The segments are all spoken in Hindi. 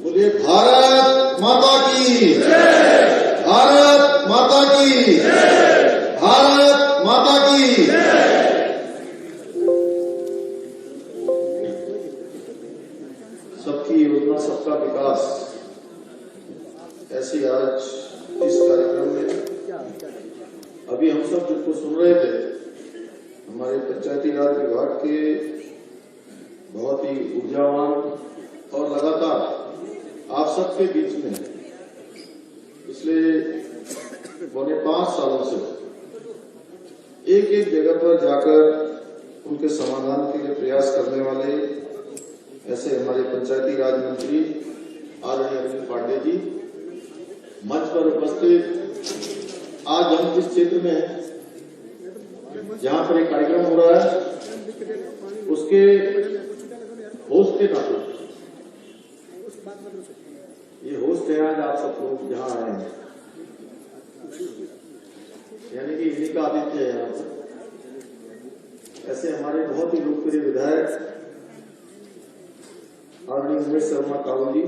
बोलिए भारत माता की, भारत माता की, भारत माता की। सबकी योजना सबका विकास, ऐसी आज इस कार्यक्रम में अभी हम सब जिनको सुन रहे थे, हमारे पंचायती राज विभाग के बहुत ही ऊर्जावान और लगातार आप सबके बीच में पिछले 4.5 सालों से एक एक जगह पर जाकर उनके समाधान के लिए प्रयास करने वाले ऐसे हमारे पंचायती राज मंत्री आदरणीय अरविंद पांडे जी मंच पर उपस्थित। आज हम जिस क्षेत्र में हैं, जहां पर एक कार्यक्रम हो रहा है, उसके होस्ट के नाते ये होस्ट है आज आप सब लोग जहां आए हैं, यानी कि इन्हीं का आतिथ्य है। यहाँ पर ऐसे हमारे बहुत ही लोकप्रिय विधायक आदरणीय उमेश शर्मा कावल जी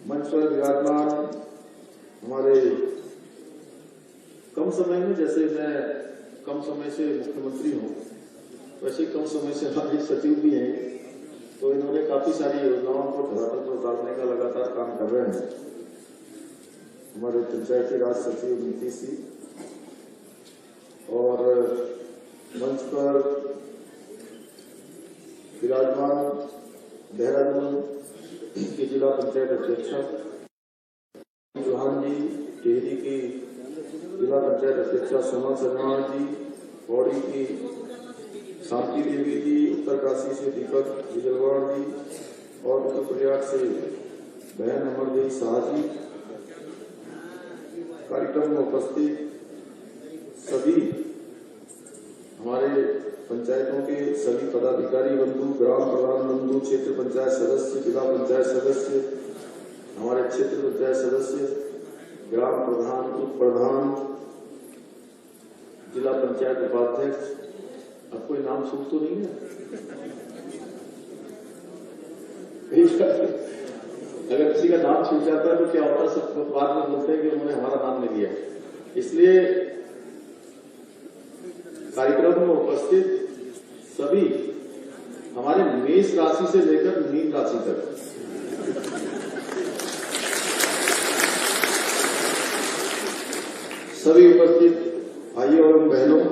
मंच पर विराजमान। हमारे कम समय में, जैसे मैं कम समय से मुख्यमंत्री हूं, वैसे कम समय से हमारे सचिव भी हैं, तो इन्होंने काफी सारी योजनाओं को धरातल पर उतारने का लगातार काम कर रहे हैं। हमारे पंचायती राज सचिव नीति सी और मंच पर विराजमान देहरादून के जिला पंचायत अध्यक्षा चौहान जी, टिहरी की जिला पंचायत अध्यक्षा सोना शर्मा जी, पौड़ी की शांति देवी जी, उत्तरकाशी से दीपक विजयवाड़ जी और उत्तर प्रयाग से बहन अमरदेवी शाह जी। कार्यक्रम में उपस्थित सभी हमारे पंचायतों के सभी पदाधिकारी बंधु, ग्राम प्रधान बंधु, क्षेत्र पंचायत सदस्य, जिला पंचायत सदस्य, हमारे क्षेत्र पंचायत सदस्य, ग्राम प्रधान, उप प्रधान, जिला पंचायत उपाध्यक्ष। अब कोई नाम सुन तो नहीं है? अगर किसी का नाम छूट जाता है तो क्या होता है, सब बाद में बोलते हैं कि उन्होंने हमारा नाम नहीं लिया। इसलिए कार्यक्रम में उपस्थित सभी हमारे मेष राशि से लेकर मीन राशि तक सभी उपस्थित भाइयों और बहनों,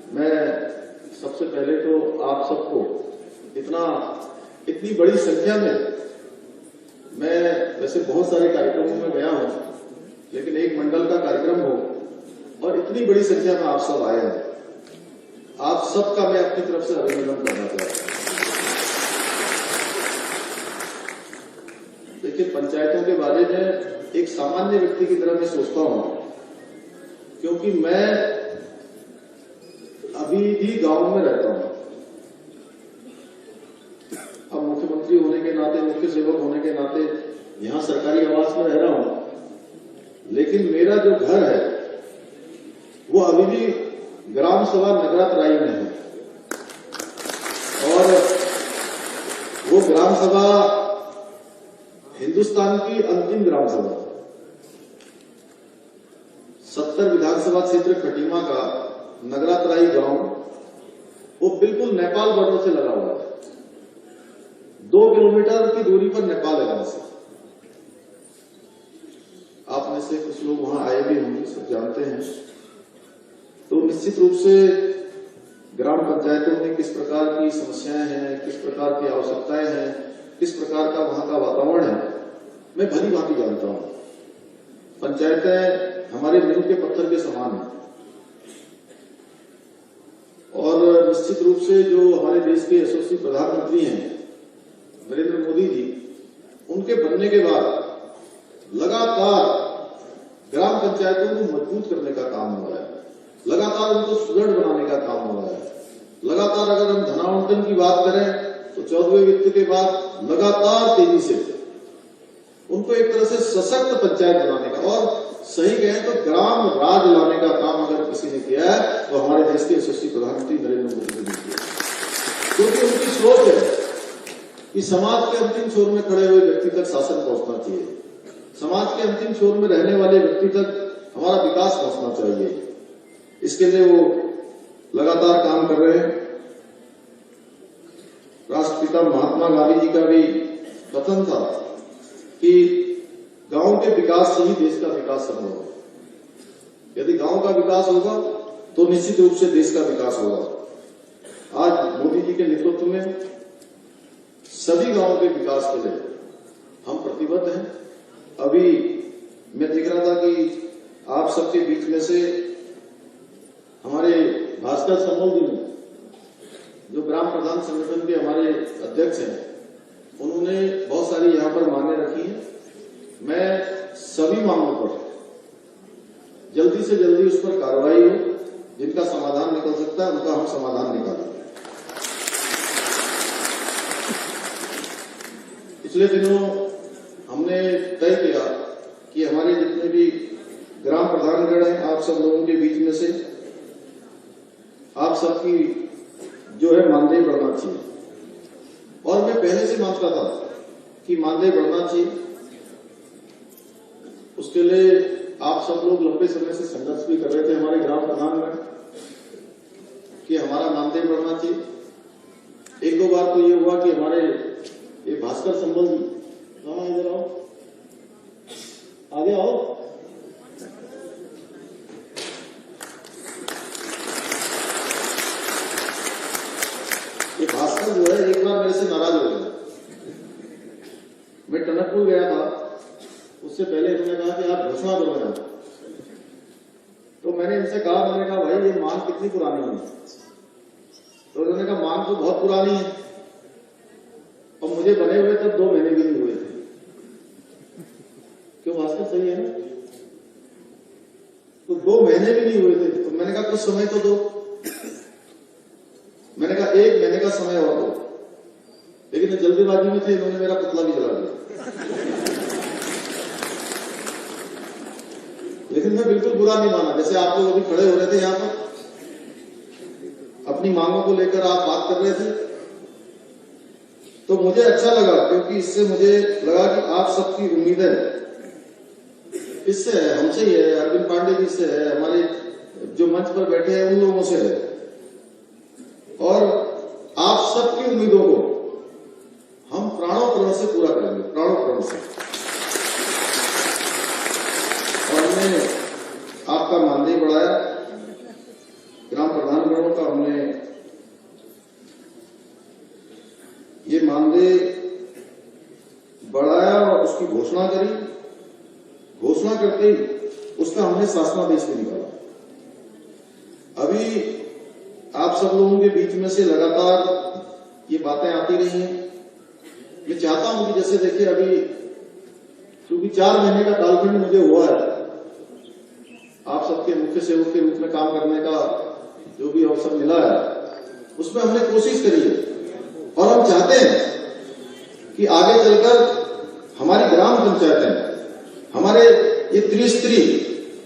मैं सबसे पहले तो आप सबको इतनी बड़ी संख्या में, मैं वैसे बहुत सारे कार्यक्रमों में गया हूं, लेकिन एक मंडल का कार्यक्रम हो और इतनी बड़ी संख्या में आप सब आए हैं, आप सबका मैं अपनी तरफ से अभिनंदन करना चाहता हूं। देखिए, पंचायतों के बारे में एक सामान्य व्यक्ति की तरह मैं सोचता हूं, क्योंकि मैं अभी भी गांव में रहता हूं। अब मुख्यमंत्री होने के नाते, मुख्य सेवक होने के नाते यहां सरकारी आवास में रह रहा हूं, लेकिन मेरा जो घर है वो अभी भी ग्राम सभा नगरातराई में है। और वो ग्राम सभा हिंदुस्तान की अंतिम ग्राम सभा, 70 विधानसभा क्षेत्र खटीमा का नगरातराई गांव, वो बिल्कुल नेपाल बॉर्डर से लगा हुआ है। 2 किलोमीटर की दूरी पर नेपाल है वहां से। आप में से कुछ लोग वहां आए भी होंगे, सब जानते हैं। तो निश्चित रूप से ग्राम पंचायतों में किस प्रकार की समस्याएं हैं, किस प्रकार की आवश्यकताएं हैं, किस प्रकार का वहां का वातावरण है, मैं भली भांति जानता हूं। पंचायतें हमारे नींव के पत्थर के समान हैं और निश्चित रूप से जो हमारे देश के यशस्वी प्रधानमंत्री हैं नरेंद्र मोदी जी, उनके बनने के बाद लगातार ग्राम पंचायतों को मजबूत करने का काम हो रहा है, लगातार उनको सुदृढ़ बनाने का काम हो रहा है। लगातार अगर हम धनावंटन की बात करें तो 14वें वित्त के बाद लगातार तेजी से उनको एक तरह से सशक्त पंचायत बनाने का, और सही कहें तो ग्राम राज लाने का काम अगर किसी ने किया है तो हमारे देश के यशस्वी प्रधानमंत्री नरेंद्र मोदी जी ने किया, क्योंकि उनकी सोच है कि समाज के अंतिम छोर में खड़े हुए व्यक्ति तक शासन पहुंचना चाहिए, समाज के अंतिम छोर में रहने वाले व्यक्ति तक हमारा विकास पहुंचना चाहिए। इसके लिए वो लगातार काम कर रहे हैं। राष्ट्रपिता महात्मा गांधी जी का भी कथन था कि गांव के विकास से ही देश का विकास संभव है। यदि गांव का विकास होगा तो निश्चित रूप से देश का विकास होगा। आज मोदी जी के नेतृत्व में सभी गांवों के विकास के लिए हम प्रतिबद्ध हैं। अभी मैं देख रहा था कि आप सबके बीच में से हमारे भास्कर संबल जी ने, जो ग्राम प्रधान संगठन के हमारे अध्यक्ष हैं, उन्होंने बहुत सारी यहां पर मांगें रखी हैं। मैं सभी मांगों पर जल्दी से जल्दी उस पर कार्रवाई हो, जिनका समाधान निकल सकता है उनका हम समाधान निकालेंगे। पिछले दिनों हमने तय किया कि हमारे जितने भी ग्राम प्रधानगण हैं, आप सब लोगों के बीच में से आप सबकी जो है मानदेय बढ़ना चाहिए। और मैं पहले से मानता था कि मानदेय बढ़ना चाहिए। उसके लिए आप सब लोग लंबे समय से संघर्ष भी कर रहे थे, हमारे ग्राम प्रधानगण, कि हमारा मानदेय बढ़ना चाहिए। एक दो बार तो ये हुआ कि हमारे ये भास्कर संबल जी, हाँ इधर आओ, आगे आओ, ये भास्कर जो है एक बार मेरे से नाराज हो गया। मैं टनकपुर गया था, उससे पहले इन्होंने कहा कि आप घोषणा करो यार। तो मैंने इनसे कहा, मैंने कहा भाई ये मांग कितनी पुरानी है? तो उन्होंने कहा मांग तो बहुत पुरानी है, और मुझे बने हुए तब 2 महीने भी नहीं हुए थे। क्यों भास्कर, सही है ना? तो 2 महीने भी नहीं हुए थे। तो मैंने कहा कुछ समय तो दो। मैंने कहा 1 महीने का समय और दो। लेकिन जल्दीबाजी में थे, इन्होंने मेरा पुतला भी जला दिया। लेकिन मैं बिल्कुल बुरा नहीं माना। जैसे आप लोग अभी खड़े हो रहे थे यहां पर, अपनी मांगों को लेकर आप बात कर रहे थे, तो मुझे अच्छा लगा, क्योंकि इससे मुझे लगा कि आप सबकी उम्मीदें इससे है, हमसे ही है, अरविंद पांडे जी से है, हमारे जो मंच पर बैठे हैं उन लोगों से है, और आप सबकी उम्मीदों को हम प्राणों प्रण से पूरा करेंगे, प्राणों प्रण से। और हमने आपका मानदेय बढ़ाया, ग्राम प्रधानगणों का हमने ये मानदेय बढ़ाया और उसकी घोषणा करी। घोषणा करते ही उसका हमने शासनादेश भी निकाला। अभी आप सब लोगों के बीच में से लगातार ये बातें आती रही हैं। मैं चाहता हूं कि जैसे देखिए अभी क्योंकि 4 महीने का कालखंड मुझे हुआ है आप सबके मुख्य सेवक के रूप में काम करने का, जो भी अवसर मिला है उसमें हमने कोशिश करी है, और हम चाहते हैं कि आगे चलकर हमारी ग्राम पंचायतें, हमारे ये त्रिस्तरीय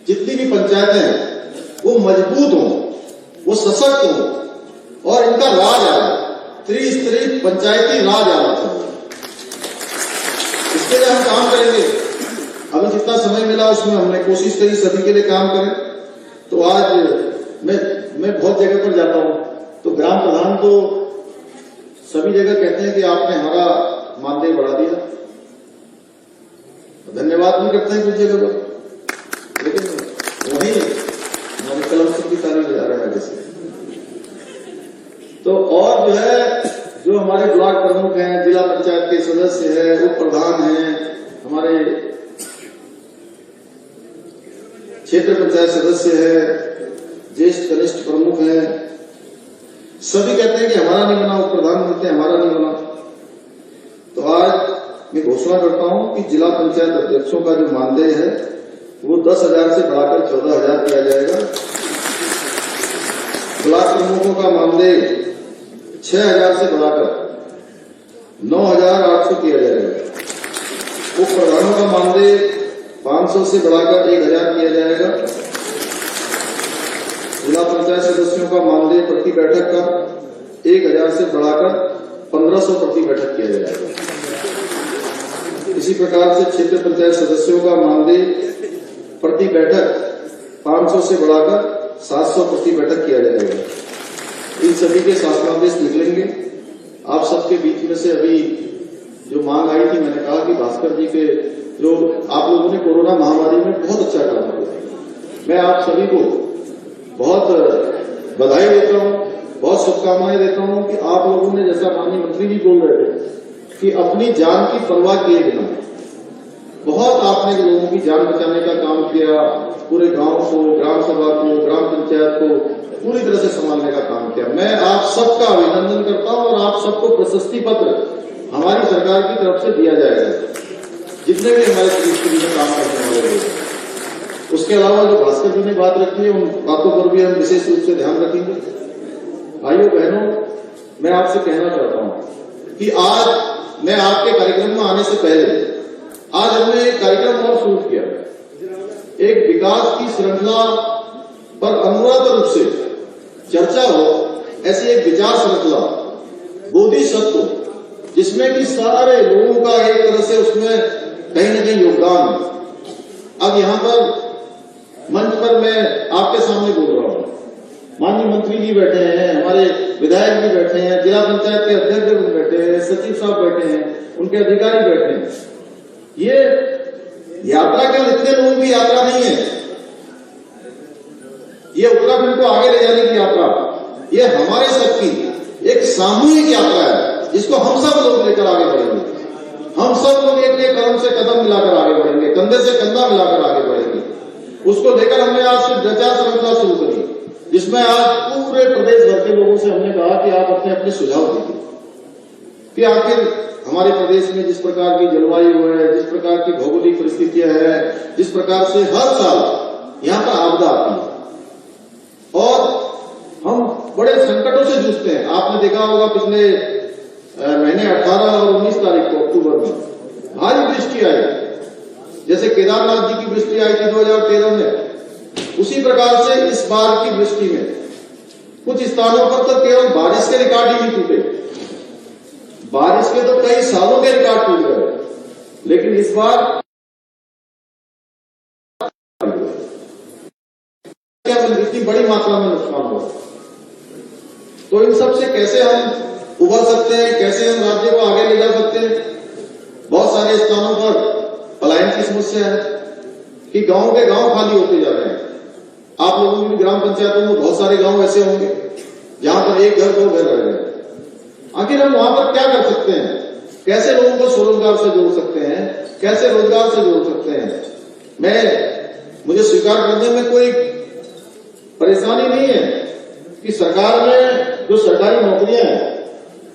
जितनी भी पंचायतें हैं वो मजबूत हों, वो सशक्त हों, और इनका राज आए, त्रिस्तरीय पंचायती राज आना चाहिए। इसके लिए हम काम करेंगे। अभी जितना समय मिला उसमें हमने कोशिश करी सभी के लिए काम करें। तो आज मैं बहुत जगह पर जाता हूं, तो ग्राम प्रधान तो सभी जगह कहते हैं कि आपने हमारा मानदेय बढ़ा दिया, धन्यवाद भी करते हैं कुछ जगह पर, लेकिन वहीं हमारे कलम सब की तारीफ जा रहा है जैसे। तो और जो है, जो हमारे ब्लॉक प्रमुख हैं, जिला पंचायत के सदस्य हैं, उप प्रधान हैं, हमारे क्षेत्र पंचायत सदस्य है, ज्येष्ठ कनिष्ठ प्रमुख हैं, सभी कहते हैं कि हमारा नहीं बना, उप प्रधान बोलते हैं हमारा नहीं बना। तो आज मैं घोषणा करता हूं कि जिला पंचायत अध्यक्षों का जो मानदेय है वो 10,000 से बढ़ाकर 14,000 किया जाएगा। ब्लॉक प्रमुखों का मानदेय 6,000 से बढ़ाकर 9,800 किया जाएगा। उप प्रधानों का मानदेय 500 से बढ़ाकर 1,000 किया जाएगा। जिला पंचायत सदस्यों का मानदेय प्रति बैठक का 1,000 से बढ़ाकर 1500 प्रति बैठक किया जाएगा। इसी प्रकार से क्षेत्र पंचायत सदस्यों का मानदेय प्रति बैठक 500 से बढ़ाकर 700 प्रति बैठक किया जाएगा। इन सभी के शासनादेश निकलेंगे। आप सबके बीच में से अभी जो मांग आई थी, मैंने कहा कि भास्कर जी के जो आप लोगों ने कोरोना महामारी में बहुत अच्छा काम किया, मैं आप सभी को बहुत बधाई देता हूं, बहुत शुभकामनाएं देता हूं कि आप लोगों ने, जैसा माननीय मंत्री जी बोल रहे थे कि अपनी जान की परवाह किए बिना बहुत आपने लोगों की जान बचाने का काम किया। पूरे गांव को, ग्राम सभा को, ग्राम पंचायत को पूरी तरह से संभालने का काम किया। मैं आप सबका अभिनंदन करता हूं और आप सबको प्रशस्ति पत्र हमारी सरकार की तरफ से दिया जाएगा, जितने भी हमारे प्रदेश में काम करने वाले लोग। उसके अलावा जो भास्कर जी ने बात रखी है, उन बातों पर भी हम विशेष रूप से ध्यान रखेंगे। भाइयों बहनों, मैं आपसे कहना चाहता हूं कि आज मैं आपके कार्यक्रम में आने से पहले आज हमने एक कार्यक्रम और शुरू किया, एक विकास की श्रृंखला पर अनुरत रूप से चर्चा हो, ऐसी एक विचार श्रृंखला बोधिसत्व, जिसमें कि सारे लोगों का एक तरह से उसमें कहीं न कहीं योगदान है। अब यहां पर मंच पर मैं आपके सामने बोल रहा हूं, माननीय मंत्री जी बैठे हैं, हमारे विधायक जी बैठे हैं, जिला पंचायत के अध्यक्ष बैठे हैं, सचिव साहब बैठे हैं, उनके अधिकारी बैठे हैं। ये यात्रा केवल इतने लोगों की यात्रा नहीं है, ये उत्तराखंड को आगे ले जाने की यात्रा, ये हमारे सबकी एक सामूहिक यात्रा है, जिसको हम सब लोग लेकर आगे बढ़ेंगे। हम सब लोग एक एक कदम से कदम मिलाकर आगे बढ़ेंगे, कंधे से कंधा मिलाकर आगे बढ़ेंगे। उसको लेकर हमने आज से प्रचार श्रृंखला शुरू करी, जिसमें आज पूरे प्रदेश भर के लोगों से हमने कहा कि आप अपने अपने सुझाव दीजिए कि आखिर हमारे प्रदेश में जिस प्रकार की जलवायु है, जिस प्रकार की भौगोलिक परिस्थितियां हैं, जिस प्रकार से हर साल यहाँ पर आपदा आती है और हम बड़े संकटों से जूझते हैं। आपने देखा होगा पिछले महीने 18 और 19 तारीख को अक्टूबर में भारी वृष्टि आई, जैसे केदारनाथ जी की वृष्टि आई थी 2013 में, उसी प्रकार से इस बार की वृष्टि में कुछ स्थानों पर तो केवल बारिश के रिकॉर्ड ही नहीं टूटे, बारिश के तो कई सालों के रिकॉर्ड टूट गए, लेकिन इस बार इतनी बड़ी मात्रा में नुकसान हुआ। तो इन सब से कैसे हम उबर सकते हैं, कैसे हम राज्य को आगे ले जा सकते हैं? बहुत सारे स्थानों पर पलायन की समस्या है कि गांव के गांव खाली होते जा रहे हैं। आप लोगों की ग्राम पंचायतों में बहुत सारे गांव ऐसे होंगे जहां पर एक घर 2 घर रह गए। आखिर हम वहां पर क्या कर सकते हैं? कैसे लोगों को स्वरोजगार से जोड़ सकते हैं, कैसे रोजगार से जोड़ सकते हैं? मुझे स्वीकार करने में कोई परेशानी नहीं है कि सरकार में जो सरकारी नौकरियां हैं,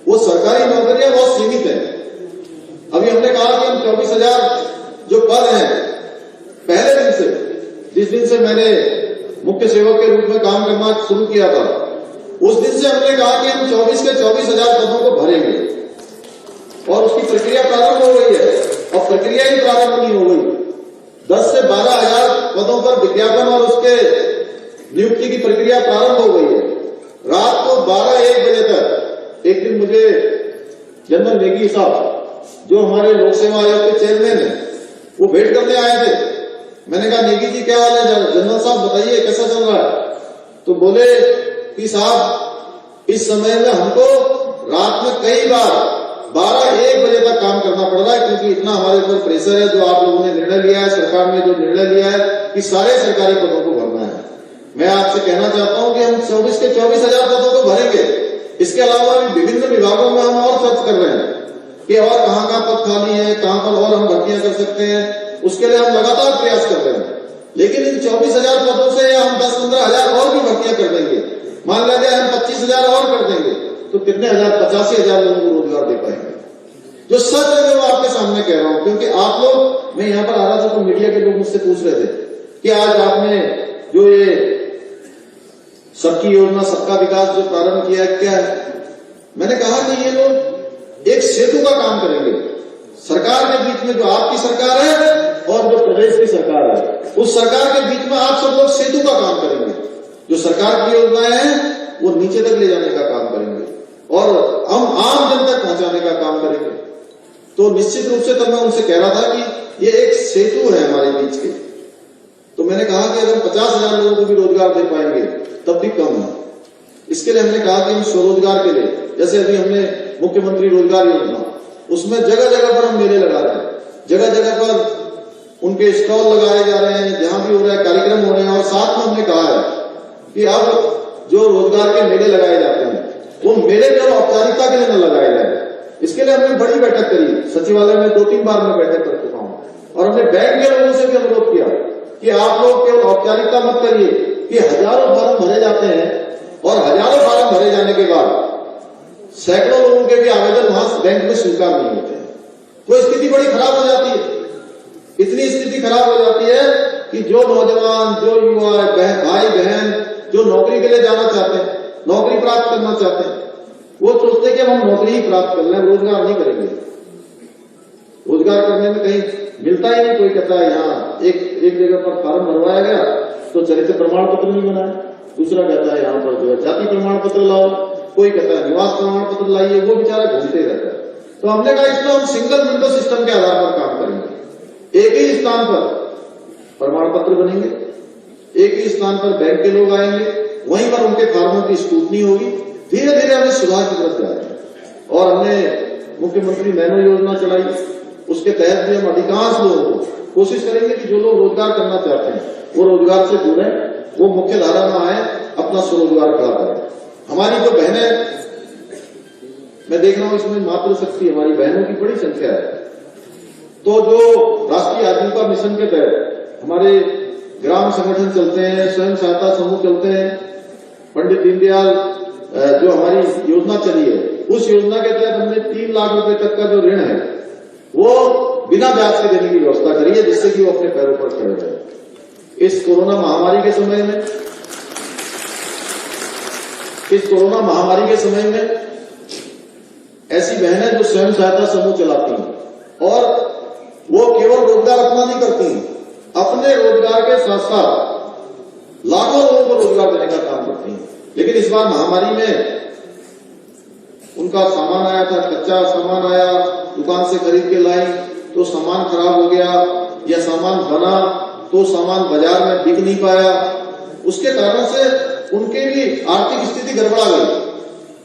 वो सरकारी नौकरियां बहुत सीमित हैं। अभी हमने कहा कि हम 24,000 जो पद हैं, पहले दिन से, जिस दिन से मैंने मुख्य सेवक के रूप में काम करना शुरू किया था, उस दिन से हमने कहा कि हम 24 के 24,000 पदों को भरेंगे और उसकी प्रक्रिया प्रारंभ हो गई है। और प्रक्रिया ही प्रारंभ नहीं हो गई, 10 से 12,000 पदों पर विज्ञापन और उसके नियुक्ति की प्रक्रिया प्रारंभ हो गई है। रात को 12-1 बजे तक एक दिन मुझे जनरल नेगी साहब, जो हमारे लोक सेवा आयोग के चेयरमैन है, वो भेंट करने आए थे। मैंने कहा नेगी जी क्या हाल है, जनरल साहब बताइए कैसा चल रहा है? तो बोले कि साहब इस समय में हमको रात में कई बार 12-1 बजे तक काम करना पड़ रहा है, क्योंकि इतना हमारे ऊपर प्रेशर है। जो आप लोगों ने निर्णय लिया है, सरकार ने जो निर्णय लिया है कि सारे सरकारी पदों को भरना है। मैं आपसे कहना चाहता हूं कि हम 24 के 24,000 पदों को भरेंगे। इसके अलावा विभिन्न विभागों में हम और सर्च कर रहे हैं कि और कहां पद खाली है, कहां पर और हम भर्तियां कर सकते हैं। उसके लिए हम लगातार प्रयास कर रहे हैं। लेकिन इन 24,000 पदों से हम 10-15,000 और भी भर्तियां कर देंगे। मान लीजिए हम 25,000 और कर देंगे, तो कितने हजार? 85,000 लोगों को रोजगार दे पाएंगे। जो सच है मैं आपके सामने कह रहा हूं, क्योंकि आप लोग, मैं यहां पर आ रहा था तो मीडिया के लोग मुझसे पूछ रहे थे कि आज आपने जो ये सबकी योजना, सबका विकास जो प्रारंभ किया है, क्या है? मैंने कहा कि ये लोग एक सेतु का काम करेंगे सरकार के बीच में, जो आपकी सरकार है और जो प्रदेश की सरकार है, उस सरकार के बीच में आप सब लोग सेतु का काम करेंगे। जो सरकार की योजनाएं हैं वो नीचे तक ले जाने का काम करेंगे और हम आम जन तक पहुंचाने का काम करेंगे। तो निश्चित रूप से तब मैं उनसे कह रहा था कि ये एक सेतु है हमारे बीच के। तो मैंने कहा कि अगर 50,000 लोगों को भी रोजगार दे पाएंगे तब भी कम है। इसके लिए हमने कहा कि हम स्वरोजगार के लिए, जैसे अभी हमने मुख्यमंत्री रोजगार योजना, उसमें जगह जगह पर हम मेले लगा रहे हैं, जगह जगह पर उनके स्टॉल लगाए जा रहे हैं, जहां भी हो रहा है कार्यक्रम हो रहे हैं। और साथ में हमने कहा है कि अब जो रोजगार के मेले लगाए जाते हैं वो मेले केवल औपचारिकता के लिए न लगाए जाए। इसके लिए हमने बड़ी बैठक करी, सचिवालय में 2-3 बार मैं बैठक कर चुका हूं, और हमने बैंक के लोगों से भी अनुरोध किया कि आप लोग केवल औपचारिकता मत करिए कि हजारों फार्म भरे जाते हैं और हजारों फार्म भरे जाने के बाद सैकड़ों लोगों के भी आवेदन वहां बैंक में स्वीकार नहीं होते हैं। तो स्थिति बड़ी खराब हो जाती है। इतनी स्थिति खराब हो जाती है कि जो नौजवान, जो युवा, भाई बहन जो नौकरी के लिए जाना चाहते हैं, नौकरी प्राप्त करना चाहते हैं, वो सोचते कि हम नौकरी ही प्राप्त कर लें, रोजगार नहीं करेंगे। रोजगार करने में कहीं मिलता ही नहीं। कोई कहता है यहाँ एक जगह पर फार्म भरवाया गया तो चरित्र प्रमाण पत्र नहीं बनाया, दूसरा कहता है यहाँ पर जो है जाति प्रमाण पत्र लाओ, कोई कहता है निवास प्रमाण पत्र लाइए, वो बेचारा घूमते रहता है। तो हमने कहा इसमें हम सिंगल विंडो सिस्टम के आधार पर काम करेंगे। एक ही स्थान पर प्रमाण पत्र बनेंगे, एक ही स्थान पर बैंक के लोग आएंगे, वहीं पर उनके फार्मों की स्क्रूटनी होगी। धीरे धीरे हमें सुधार की तरफ जा रहे हैं। और हमने मुख्यमंत्री नैनो योजना चलाई, उसके तहत भी हम अधिकांश लोगों को कोशिश करेंगे कि जो लोग रोजगार करना चाहते हैं वो रोजगार से जुड़े, वो मुख्य धारा में आए, अपना स्वरोजगार खड़ा करें। हमारी जो बहनें, मैं देख रहा हूं इसमें मातृशक्ति हमारी बहनों की बड़ी संख्या है। तो जो राष्ट्रीय आजीविका मिशन के तहत हमारे ग्राम संगठन चलते हैं, स्वयं सहायता समूह चलते हैं, पंडित दीनदयाल जो हमारी योजना चली है, उस योजना के तहत हमने 3 लाख रुपए तक का जो ऋण है वो बिना ब्याज के देने की व्यवस्था करी है, जिससे कि वो अपने पैरों पर खड़े रहे। इस कोरोना महामारी के समय में ऐसी बहनें जो स्वयं सहायता समूह चलाती हैं और वो केवल रोजगार अपना नहीं करती हैं, अपने रोजगार के साथ साथ लाखों लोगों को रोजगार देने का काम करती हैं। लेकिन इस बार महामारी में उनका सामान आया था, कच्चा सामान आया, दुकान से खरीद के लाई तो सामान खराब हो गया, या सामान बना तो सामान बाजार में बिक नहीं पाया। उसके कारण से उनके भी आर्थिक स्थिति गड़बड़ा गई।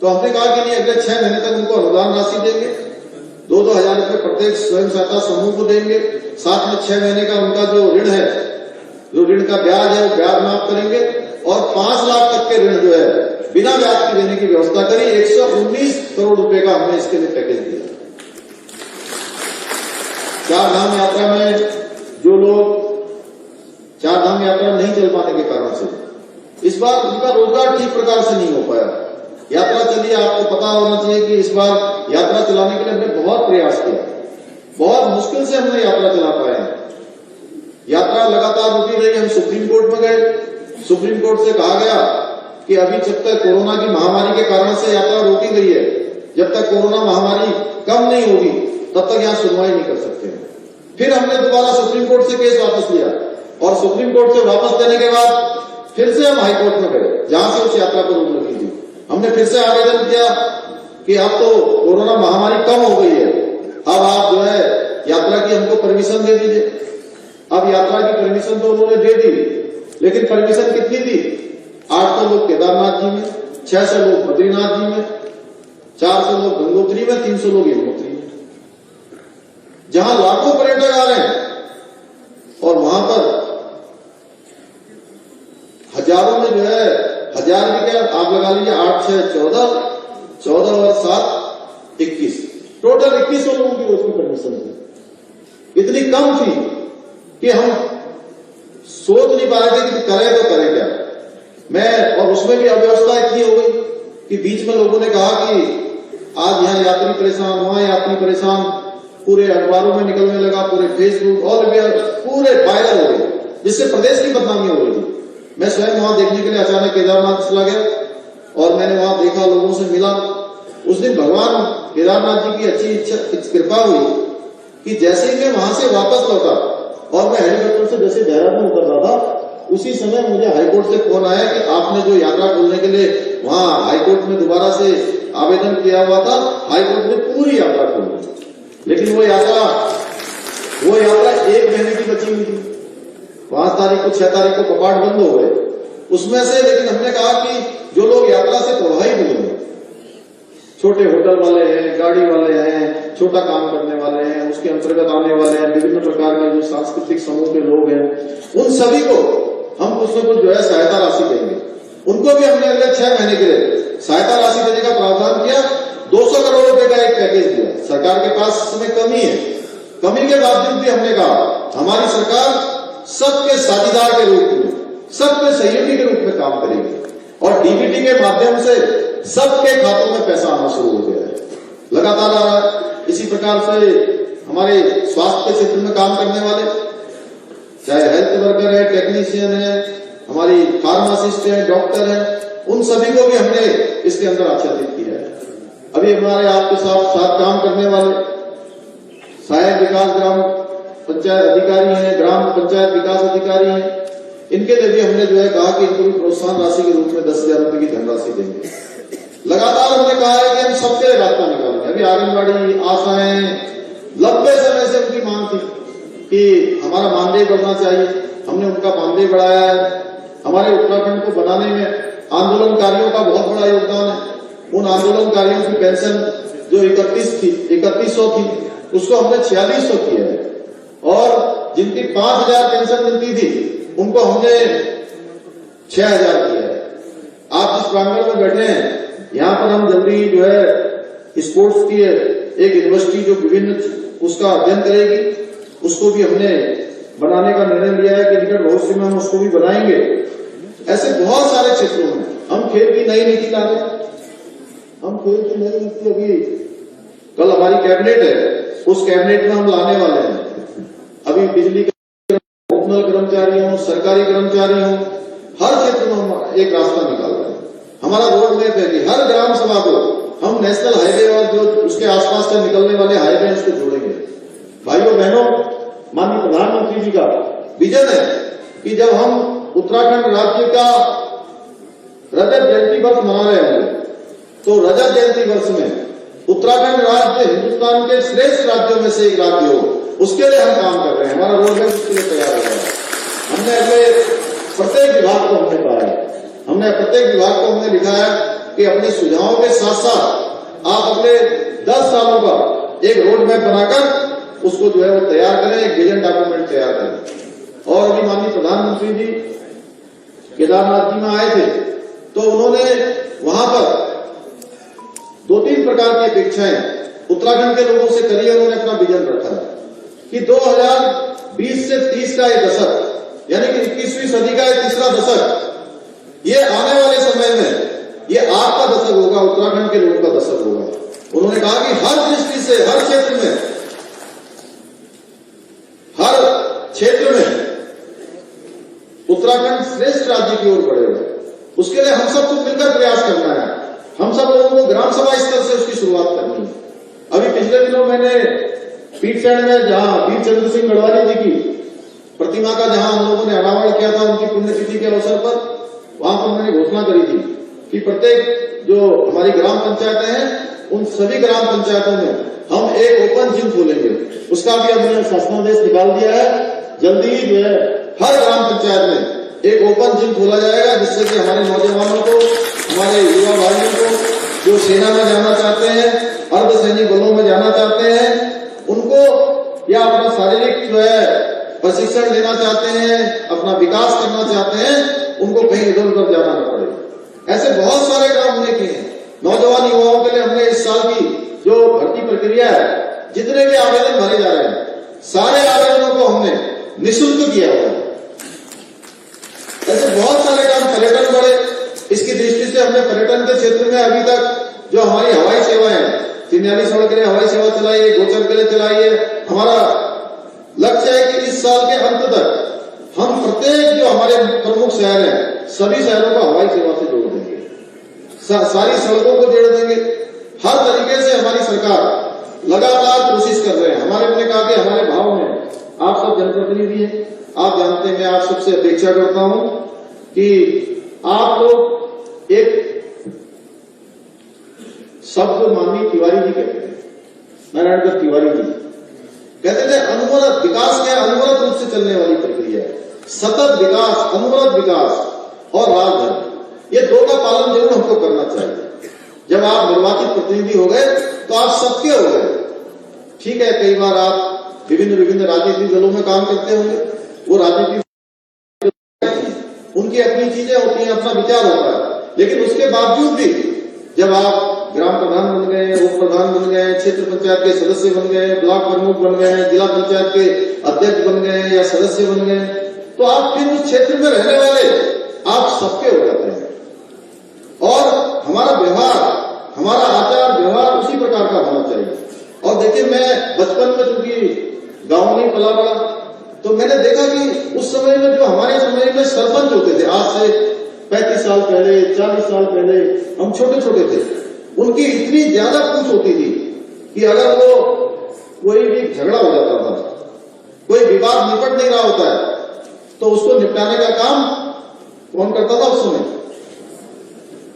तो हमने कहा कि नहीं, अगले 6 महीने तक उनको अनुदान राशि देंगे, 2-2 हजार रुपए प्रत्येक स्वयं सहायता समूह को देंगे। साथ में 6 महीने का उनका जो ऋण है, जो ऋण का ब्याज है वो ब्याज माफ करेंगे, और 5 लाख तक के ऋण जो है बिना ब्याज की देने की व्यवस्था करी। 119 करोड़ रुपए का हमने इसके लिए पैकेज दिया। 4 धाम यात्रा में जो लोग 4 धाम यात्रा नहीं चल पाने के कारण से इस बार उनका रोजगार ठीक प्रकार से नहीं हो पाया। यात्रा चलिए, आपको पता होना चाहिए कि इस बार यात्रा चलाने के लिए हमने बहुत प्रयास किया, बहुत मुश्किल से हमने यात्रा चला पाए हैं। यात्रा लगातार रुकी रही। हम सुप्रीम कोर्ट में गए, सुप्रीम कोर्ट से कहा गया कि अभी जब तक कोरोना की महामारी के कारण से यात्रा रोकी गई है, जब तक कोरोना महामारी कम नहीं होगी तब तक यहाँ सुनवाई नहीं कर सकते हैं। फिर हमने दोबारा सुप्रीम कोर्ट से केस वापस लिया, और सुप्रीम कोर्ट से वापस देने के बाद फिर से हम हाईकोर्ट में गए, जहां से उस यात्रा पर रोक लगी थी। हमने फिर से आवेदन किया कि अब तो कोरोना महामारी कम हो गई है, अब आप जो है यात्रा की हमको परमिशन दे दीजिए। अब यात्रा की परमिशन तो उन्होंने दे दी, लेकिन परमिशन कितनी दी? 800 लोग केदारनाथ जी में, 600 लोग बद्रीनाथ जी में, 400 लोग गंगोत्री में, 300 लोग यमुनोत्री में, जहां लाखों पर्यटक आ रहे हैं। और वहां पर हजारों में जो है, हजार भी क्या आप लगा लीजिए, 8 6 14, 14 और 7 21, टोटल 2100 लोगों की रोज की परमिशन थी। इतनी कम थी कि हम सोच नहीं पा रहे थे कि करें तो करें क्या। और उसमें भी अव्यवस्था इतनी हो गई कि बीच में लोगों ने कहा कि आज यहाँ यात्री परेशान, वहां यात्री परेशान, पूरे अखबारों में निकलने लगा, पूरे फेसबुक ऑल पूरे वायरल हो गए, जिससे प्रदेश की बदनामी हो रही थी। मैं स्वयं वहां देखने के लिए अचानक केदारनाथ चला गया और मैंने वहां देखा, लोगों से मिला। उस दिन भगवान केदारनाथ जी की अच्छी कृपा हुई कि जैसे ही मैं वहां से वापस लौटा और मैं हेलीकॉप्टर से जैसे देहरादून उतर रहा था, उसी समय मुझे हाईकोर्ट से फोन आया कि आपने जो यात्रा खोलने के लिए वहां हाईकोर्ट में दोबारा से आवेदन किया हुआ था, हाईकोर्ट ने पूरी यात्रा खोल दी। लेकिन वो यात्रा 1 महीने की बची हुई थी। 5 तारीख को 6 तारीख को कपाट बंद हो गए उसमें से। लेकिन हमने कहा कि जो लोग यात्रा से प्रभावित हुए, छोटे होटल वाले हैं, गाड़ी वाले हैं, छोटा काम करने वाले हैं, उसके अंतर्गत आने वाले हैं, विभिन्न प्रकार के जो सांस्कृतिक समूह के लोग हैं, उन सभी को हम कुछ न कुछ जो है सहायता राशि देंगे। उनको भी हमने अगले 6 महीने के लिए सहायता राशि देने का प्रावधान किया। 200 करोड़ रुपए का एक पैकेज दिया। सरकार के पास इस समय कमी है, कमी के बावजूद भी हमने कहा हमारी सरकार सबके साझेदार के रूप में, सबके सहयोगी के रूप में काम करेगी और डीबीटी के माध्यम से सबके खातों में पैसा आना शुरू हो गया है, लगातार आ रहा है। इसी प्रकार से हमारे स्वास्थ्य के क्षेत्र में काम करने वाले, चाहे हेल्थ वर्कर है, टेक्नीशियन है, हमारी फार्मासिस्ट है, डॉक्टर है, उन सभी को भी हमने इसके अंदर आच्छादित किया है। अभी हमारे आपके साथ काम करने वाले सहायक विकास ग्राम पंचायत अधिकारी हैं, ग्राम पंचायत विकास अधिकारी हैं, इनके लिए भी हमने जो है कहा कि इनको भी प्रोत्साहन राशि के रूप में 10,000 रुपए की धनराशि देंगे। लगातार हमने कहा है कि हम सबके लिए रास्ता निकालेंगे। अभी आंगनबाड़ी आशाएं, लंबे समय से उनकी मांग थी कि हमारा मानदेय बढ़ना चाहिए, हमने उनका मानदेय बढ़ाया है। हमारे उत्तराखंड को बनाने में आंदोलनकारियों का बहुत बड़ा योगदान है। उन आंदोलनकारियों की पेंशन जो 3100 थी उसको हमने 4600 किया है और जिनकी 5000 पेंशन मिलती थी उनको हमने 6000 किया है। आप जिस प्रांगण में बैठे हैं यहाँ पर हम जल्दी जो है स्पोर्ट्स की एक यूनिवर्सिटी जो विभिन्न उसका अध्ययन करेगी, उसको भी हमने बनाने का निर्णय लिया है कि निकट भविष्य में हम उसको भी बनाएंगे। ऐसे बहुत सारे क्षेत्रों में हम खेल की नई नीति ला रहे हैं। हम खेल की नई नीति अभी कल हमारी कैबिनेट है, उस कैबिनेट में हम लाने वाले हैं। अभी बिजली के ओपनल कर्मचारी हों, सरकारी कर्मचारी हों, हर क्षेत्र में हम एक रास्ता निकाल रहे हैं। हमारा रोड मैप है कि हर ग्राम सभा को हम नेशनल हाईवे और जो उसके आसपास से निकलने वाले हाईवे उसको जोड़ेंगे। भाइयों बहनों, माननीय प्रधानमंत्री जी का विजन है कि जब हम उत्तराखंड राज्य का रजत जयंती वर्ष मना रहे होंगे तो रजत जयंती वर्ष में उत्तराखंड राज्य हिंदुस्तान के श्रेष्ठ राज्यों में से एक राज्य हो, उसके लिए हम काम कर रहे हैं। हमारा रोड मैप उसके लिए तैयार हो रहा है। हमने अगले प्रत्येक विभाग को हमने कहा है, हमने प्रत्येक विभाग को हमने लिखा है कि अपने सुझावों के साथ साथ आप अगले 10 सालों का एक रोड मैप बनाकर उसको जो है वो तैयार करें, एक विजन डॉक्यूमेंट तैयार करें। और अभी माननीय प्रधानमंत्री जी केदारनाथ जी में आए थे तो उन्होंने वहां पर 2-3 प्रकार की अपेक्षाएं उत्तराखंड के लोगों से करी है। उन्होंने अपना विजन रखा है कि 2020 से 30 का ये दशक, यानी कि 21वीं सदी का ये तीसरा दशक, ये आने वाले समय में ये आपका दशक होगा, उत्तराखंड के लोगों का दशक होगा। उन्होंने कहा कि हर दृष्टि से, हर क्षेत्र में उत्तराखंड श्रेष्ठ राज्य की ओर बढ़ेगा। उसके लिए हम सबको मिलकर प्रयास करना है। हम सब लोगों को ग्राम सभा स्तर से उसकी शुरुआत करनी है। अभी पिछले दिनों मैंने पीठसैन में जहां वीर चंद्र सिंह गढ़वाली जी की प्रतिमा का जहां हम लोगों ने अनावरण किया था उनकी पुण्यतिथि के अवसर पर, वहां पर मैंने घोषणा करी थी कि प्रत्येक जो हमारी ग्राम पंचायतें हैं उन सभी ग्राम पंचायतों में हम एक ओपन जिम खोलेंगे। उसका भी हमने शासनादेश निकाल दिया है। जल्दी ही जो है हर ग्राम पंचायत में एक ओपन जिम खोला जाएगा, जिससे कि हमारे नौजवानों को, हमारे युवा भाइयों को जो सेना में जाना चाहते हैं, अर्धसैनिक बलों में जाना चाहते हैं, उनको या अपना शारीरिक जो है प्रशिक्षण लेना चाहते हैं, अपना विकास करना चाहते हैं, उनको कहीं इधर उधर जाना न पड़े। ऐसे बहुत सारे काम हमने किए हैं। नौजवान युवाओं के लिए हमने इस साल की जो भर्ती प्रक्रिया है, जितने भी आवेदन भरे जा रहे हैं, सारे आवेदनों को हमने निःशुल्क किया हुआ है। ऐसे बहुत सारे काम, पर्यटन बढ़े, इसकी दृष्टि से हमने पर्यटन के क्षेत्र में अभी तक जो हमारी हवाई सेवाएं हैं, 43 सड़क के लिए हवाई सेवा चलाई है, गोचर के लिए चलाई है। हमारा लक्ष्य है कि इस साल के अंत तक हम प्रत्येक जो हमारे प्रमुख शहर हैं, सभी शहरों को हवाई सेवा से जोड़ देंगे, सारी सड़कों को जोड़ देंगे। हर तरीके से हमारी सरकार लगातार कोशिश कर रहे हैं। हमने कहा कि हमारे भाव में आप सब जनप्रतिनिधि हैं, आप जानते हैं, मैं आप सबसे अपेक्षा करता हूं कि आप लोग एक शब्द माननीय तिवारी जी कहते हैं, नारायण तिवारी जी कहते थे अनवरत विकास क्या, अनवरत रूप से चलने वाली प्रक्रिया है, सतत विकास, अनवरत विकास और राजधर्म, ये दो का पालन जरूर हमको करना चाहिए। जब आप निर्वाचित प्रतिनिधि हो गए तो आप सबके हो गए। ठीक है, कई बार आप विभिन्न राजनीतिक दलों में काम करते होंगे, वो राजनीतिक उनकी अपनी चीजें होती हैं, अपना विचार होता है, लेकिन उसके बावजूद भी जब आप ग्राम प्रधान बन गए, उप प्रधान बन गए, क्षेत्र पंचायत के सदस्य बन गए, ब्लॉक प्रमुख बन गए, जिला पंचायत के अध्यक्ष बन गए या सदस्य बन गए, तो आप फिर उस क्षेत्र में रहने वाले आप सबके हो जाते हैं। और हमारा व्यवहार, हमारा आचार व्यवहार उसी प्रकार का होना चाहिए। और देखिए, मैं बचपन में चूंकि गांव में पला बड़ा, तो मैंने देखा कि उस समय में जो हमारे समय में सरपंच होते थे, आज से 35 साल पहले, 40 साल पहले, हम छोटे छोटे थे, उनकी इतनी ज्यादा पूछ होती थी कि अगर वो कोई भी झगड़ा हो जाता था, कोई विवाद निपट नहीं रहा होता है, तो उसको निपटाने का काम कौन करता था उस समय?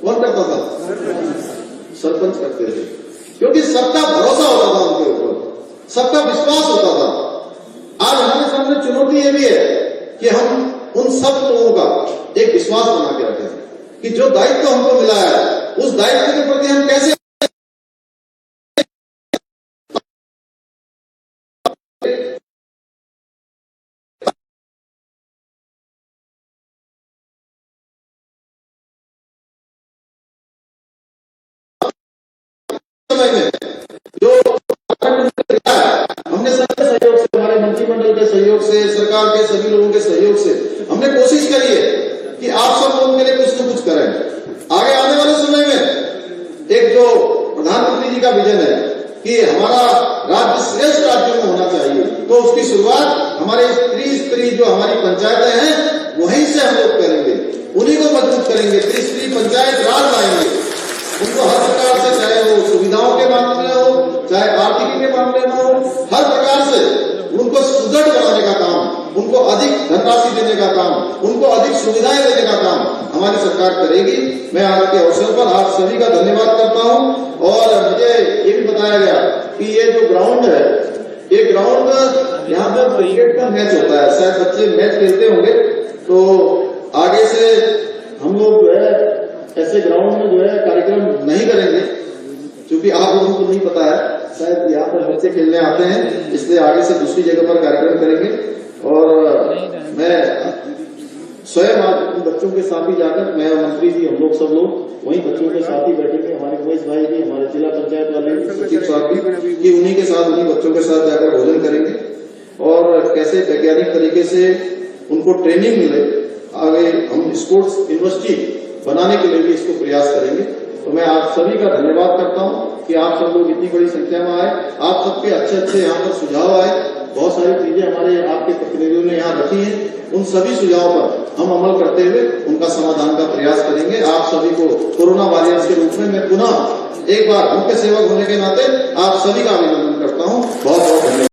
कौन करता था? सरपंच करते थे, क्योंकि सबका भरोसा होता था उनके ऊपर, सबका विश्वास होता था। आज हमारे सामने चुनौती ये भी है कि हम उन सब लोगों का एक विश्वास बना के रखें कि जो दायित्व हमको मिला है, उस दायित्व के प्रति हम कैसे जो हमने सबके सहयोग से, हमारे मंत्रिमंडल के सहयोग से, सरकार के सभी लोगों के सहयोग से हमने कोशिश करी है कि आप सब लोगों के लिए कुछ न कुछ करें। आगे आने वाले समय में एक जो प्रधानमंत्री जी का विजन है कि हमारा राज्य श्रेष्ठ राज्यों में होना चाहिए, तो उसकी शुरुआत हमारे त्रिस्तरीय जो हमारी पंचायतें हैं वहीं से हम लोग करेंगे, उन्हीं को मजबूत करेंगे, त्रिस्तरीय पंचायत राज लाएंगे, उनको हर प्रकार से, चाहे वो सुविधाओं के मामले में हो, चाहे आर्थिकी के मामले में हो, हर प्रकार से उनको सुदृढ़ बनाने का काम, उनको अधिक धनराशि देने का काम, उनको अधिक सुविधाएं देने का काम हमारी सरकार करेगी। मैं आज के अवसर पर आप सभी का धन्यवाद करता हूं। और मुझे ये भी बताया गया कि ये जो ग्राउंड है, ये ग्राउंड यहाँ पर क्रिकेट का मैच होता है, शायद बच्चे मैच खेलते होंगे, तो आगे से हम लोग जो है ऐसे ग्राउंड में जो है कार्यक्रम नहीं करेंगे, क्योंकि आप लोगों को नहीं पता है, शायद यहाँ पर बच्चे खेलने आते हैं, इसलिए आगे से दूसरी जगह पर कार्यक्रम करेंगे। और मैं स्वयं आज उन बच्चों के साथ ही जाकर, मैं मंत्री जी, हम लोग सब लोग वहीं बच्चों के साथ ही बैठेंगे, हमारे उमेश भाई भी, हमारे जिला पंचायत वाले सचिव साहब भी, कि उन्हीं के साथ, उन्हीं बच्चों के साथ जाकर भोजन करेंगे और कैसे वैज्ञानिक तरीके से उनको ट्रेनिंग मिले, आगे हम स्पोर्ट्स यूनिवर्सिटी बनाने के लिए भी इसको प्रयास करेंगे। तो मैं आप सभी का धन्यवाद करता हूं कि आप सब लोग इतनी बड़ी संख्या में आए, आप सबके अच्छे अच्छे यहाँ पर सुझाव आए, बहुत सारी चीजें हमारे आपके प्रतिनिधियों ने यहाँ रखी हैं, उन सभी सुझावों पर हम अमल करते हुए उनका समाधान का प्रयास करेंगे। आप सभी को कोरोना वॉरियर्स के रूप में मैं पुनः एक बार मुख्य सेवक होने के नाते आप सभी का अभिनंदन करता हूँ। बहुत